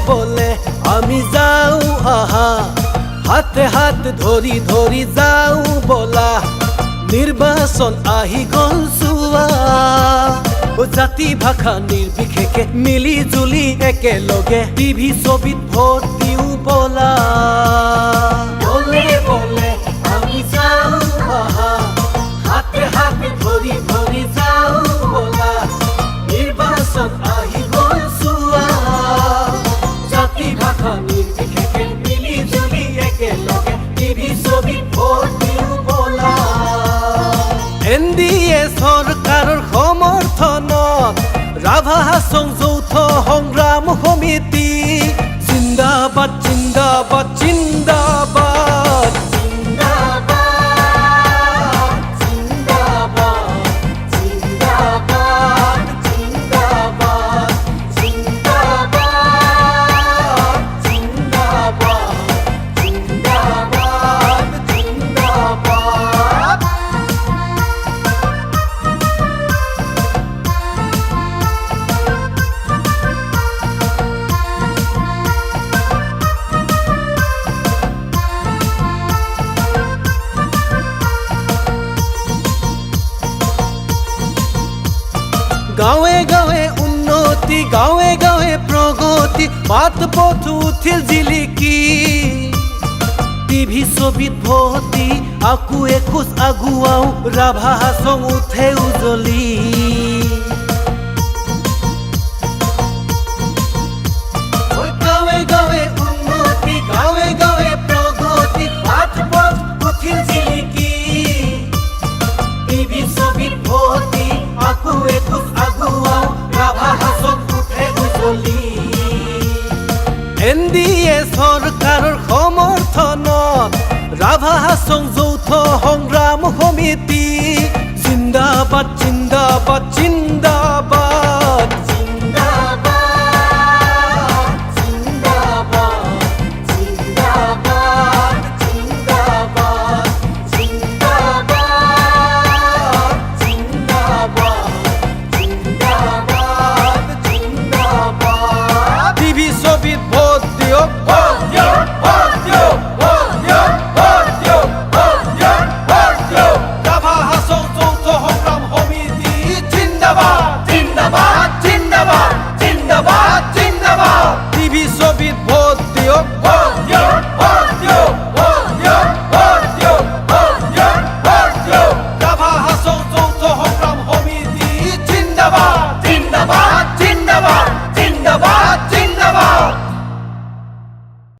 বলে আমি যাও আহা, হাতে হাত ধৰি ধৰি যাও বলা। নিৰ্বাচন আহি গল চুৱা, জাতি ভাষা নিৰ্বিশেষে মিলি জুলি একেলগে টিভি ছবিত ভোট দিও বলা। বলে বলে আমি যাও আহা, হাতে হাতে ধৰি ধৰি যাও বলা। নিৰ্বাচন আহি গল চুৱা, জাতি ভাষা নিৰ্বিশেষে মিলি জুলি একেলগে টিভি ছবিত ভোট দিও বলা। NDA চৰকাৰৰ সমৰ্থনত ৰাভা হাছং যৌথ সংগ্ৰাম সমিতি জিন্দাবাদ জিন্দাবাদ জিন্দাবাদ। গাঁৱে গাঁৱে উন্নতি, গাঁৱে গাঁৱে প্ৰগতি, বাট পথ উঠিল জিলিকি। টিভি ছবিত ভৰ্তি আকৌ এখোজ আগুৱাও, ৰাভা হাছং উঠে উজলি। গাঁৱে গাঁৱে উন্নতি, গাঁৱে গাঁৱে প্ৰগতি, বাট পথ উঠিল জিলিকি। টিভি ছবিত ভৰ্তি আকৌ এখোজ আগুৱাও, ৰাভা হাছং উঠে উজলি। NDA চৰকাৰৰ সমৰ্থনত ৰাভা হাছং যৌথ সংগ্ৰাম সমিতি জিন্দাবাদ জিন্দাবাদ জিন্দাবাদ।